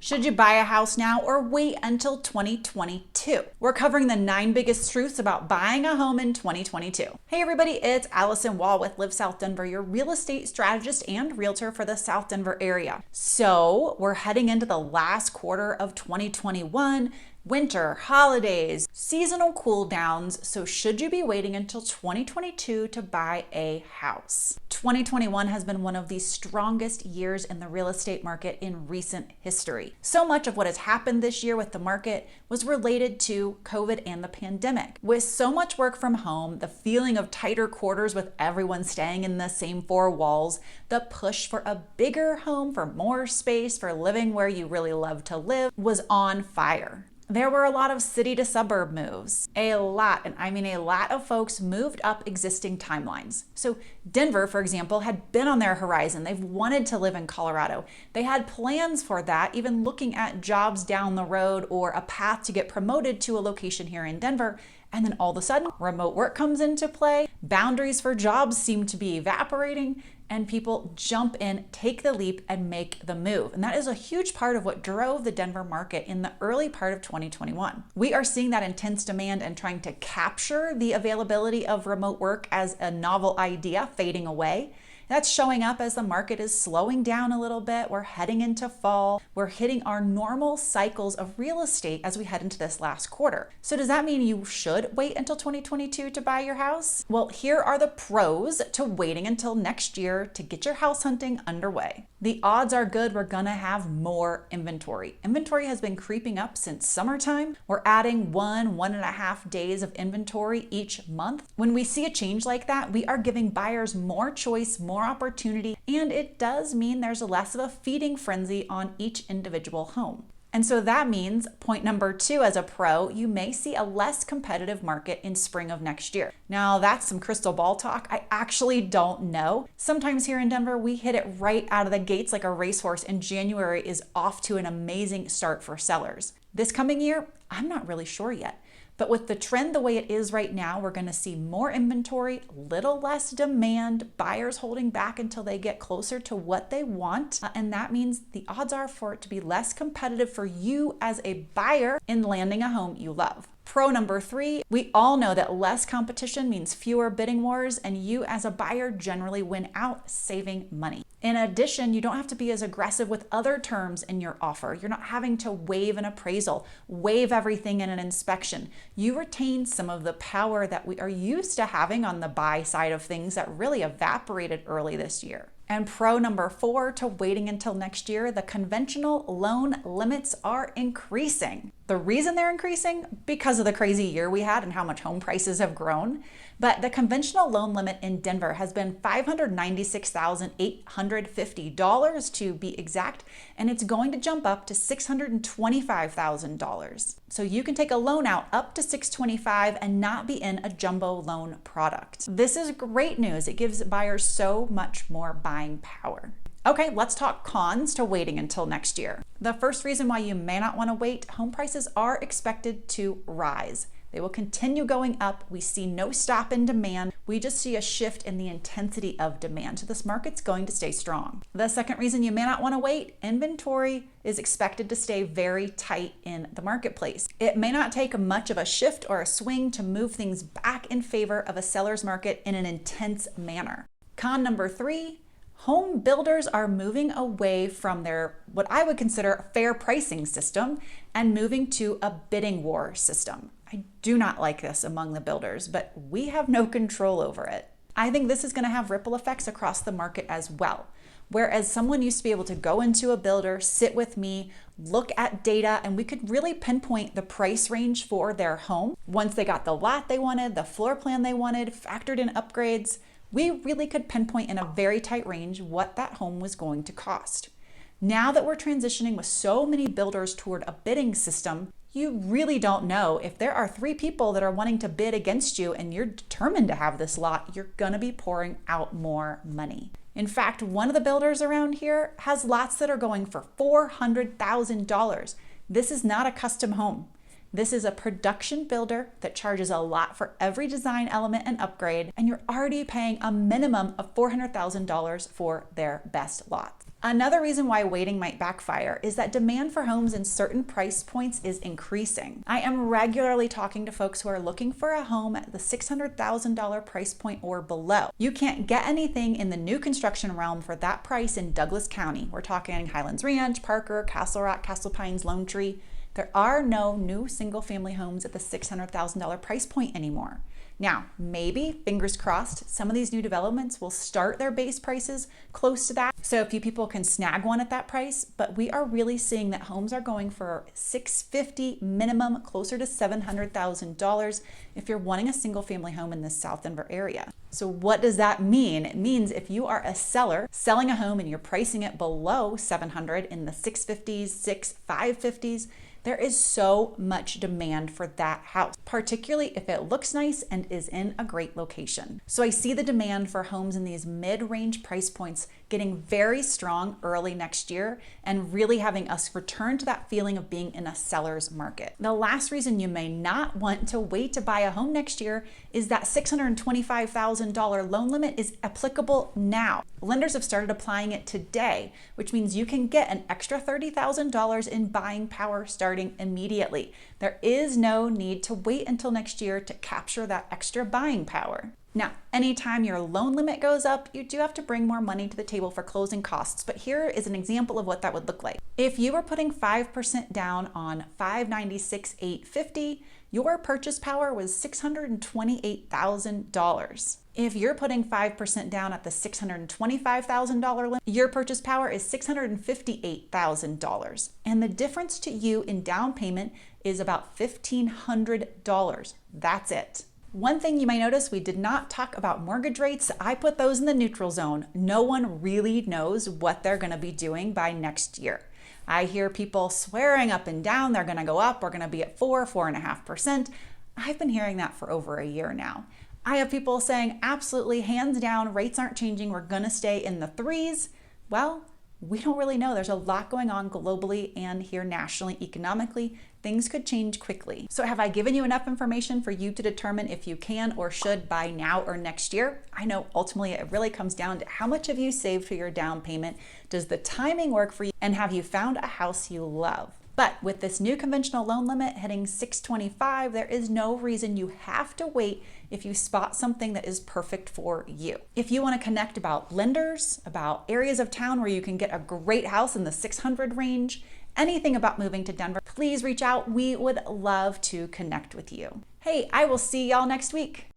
Should you buy a house now or wait until 2022? We're covering the 9 biggest truths about buying a home in 2022. Hey everybody, it's Alyson Wahl with Live South Denver, your real estate strategist and realtor for the South Denver area. So we're heading into the last quarter of 2021. Winter, holidays, seasonal cool downs. So should you be waiting until 2022 to buy a house? 2021 has been one of the strongest years in the real estate market in recent history. So much of what has happened this year with the market was related to COVID and the pandemic. With so much work from home, the feeling of tighter quarters with everyone staying in the same four walls, the push for a bigger home, for more space, for living where you really love to live was on fire. There were a lot of city to suburb moves. A lot, and I mean a lot of folks moved up existing timelines. So Denver, for example, had been on their horizon. They've wanted to live in Colorado. They had plans for that, even looking at jobs down the road or a path to get promoted to a location here in Denver. And then all of a sudden, remote work comes into play, boundaries for jobs seem to be evaporating, and people jump in, take the leap, and make the move. And that is a huge part of what drove the Denver market in the early part of 2021. We are seeing that intense demand and trying to capture the availability of remote work as a novel idea fading away. That's showing up as the market is slowing down a little bit. We're heading into fall. We're hitting our normal cycles of real estate as we head into this last quarter. So does that mean you should wait until 2022 to buy your house? Well, here are the pros to waiting until next year to get your house hunting underway. The odds are good we're gonna have more inventory. Inventory has been creeping up since summertime. We're adding 1.5 days of inventory each month. When we see a change like that, we are giving buyers more choice, more opportunity, and it does mean there's less of a feeding frenzy on each individual home. And so that means point number 2, as a pro, you may see a less competitive market in spring of next year. Now that's some crystal ball talk. I actually don't know. Sometimes here in Denver, we hit it right out of the gates like a racehorse, and January is off to an amazing start for sellers. This coming year, I'm not really sure yet. But with the trend the way it is right now, we're going to see more inventory, little less demand, buyers holding back until they get closer to what they want. And that means the odds are for it to be less competitive for you as a buyer in landing a home you love. Pro number 3, we all know that less competition means fewer bidding wars, and you as a buyer generally win out saving money. In addition, you don't have to be as aggressive with other terms in your offer. You're not having to waive an appraisal, waive everything in an inspection. You retain some of the power that we are used to having on the buy side of things that really evaporated early this year. And pro number 4 to waiting until next year, the conventional loan limits are increasing. The reason they're increasing? Because of the crazy year we had and how much home prices have grown. But the conventional loan limit in Denver has been $596,850 to be exact, and it's going to jump up to $625,000. So you can take a loan out up to $625,000 and not be in a jumbo loan product. This is great news. It gives buyers so much more buying power. Okay, let's talk cons to waiting until next year. The first reason why you may not want to wait, home prices are expected to rise. They will continue going up. We see no stop in demand. We just see a shift in the intensity of demand. So this market's going to stay strong. The second reason you may not want to wait, inventory is expected to stay very tight in the marketplace. It may not take much of a shift or a swing to move things back in favor of a seller's market in an intense manner. Con number 3, home builders are moving away from their, what I would consider, fair pricing system and moving to a bidding war system. I do not like this among the builders, but we have no control over it. I think this is going to have ripple effects across the market as well. Whereas someone used to be able to go into a builder, sit with me, look at data, and we could really pinpoint the price range for their home. Once they got the lot they wanted, the floor plan they wanted, factored in upgrades, we really could pinpoint in a very tight range what that home was going to cost. Now that we're transitioning with so many builders toward a bidding system, you really don't know if there are 3 people that are wanting to bid against you and you're determined to have this lot, you're gonna be pouring out more money. In fact, one of the builders around here has lots that are going for $400,000. This is not a custom home. This is a production builder that charges a lot for every design element and upgrade, and you're already paying a minimum of $400,000 for their best lots. Another reason why waiting might backfire is that demand for homes in certain price points is increasing. I am regularly talking to folks who are looking for a home at the $600,000 price point or below. You can't get anything in the new construction realm for that price in Douglas County. We're talking Highlands Ranch, Parker, Castle Rock, Castle Pines, Lone Tree. There are no new single-family homes at the $600,000 price point anymore. Now, maybe, fingers crossed, some of these new developments will start their base prices close to that, so a few people can snag one at that price, but we are really seeing that homes are going for $650,000 minimum, closer to $700,000 if you're wanting a single-family home in the South Denver area. So what does that mean? It means if you are a seller selling a home and you're pricing it below $700,000 in the $650,000s, $550,000s, there is so much demand for that house, particularly if it looks nice and is in a great location. So I see the demand for homes in these mid-range price points getting very strong early next year and really having us return to that feeling of being in a seller's market. The last reason you may not want to wait to buy a home next year is that $625,000 loan limit is applicable now. Lenders have started applying it today, which means you can get an extra $30,000 in buying power starting immediately. There is no need to wait until next year to capture that extra buying power. Now, anytime your loan limit goes up, you do have to bring more money to the table for closing costs, but here is an example of what that would look like. If you were putting 5% down on $596,850, your purchase power was $628,000. If you're putting 5% down at the $625,000 limit, your purchase power is $658,000. And the difference to you in down payment is about $1,500. That's it. One thing you might notice, we did not talk about mortgage rates. I put those in the neutral zone. No one really knows what they're going to be doing by next year. I hear people swearing up and down they're going to go up, we're going to be at 4.5%. I've been hearing that for over a year now. I have people saying absolutely hands down, rates aren't changing, we're going to stay in the threes. Well, we don't really know. There's a lot going on globally and here nationally, economically. Things could change quickly. So have I given you enough information for you to determine if you can or should buy now or next year? I know ultimately it really comes down to how much have you saved for your down payment? Does the timing work for you? And have you found a house you love? But with this new conventional loan limit hitting $625,000, there is no reason you have to wait if you spot something that is perfect for you. If you want to connect about lenders, about areas of town where you can get a great house in the $600,000 range, anything about moving to Denver, please reach out. We would love to connect with you. Hey, I will see y'all next week.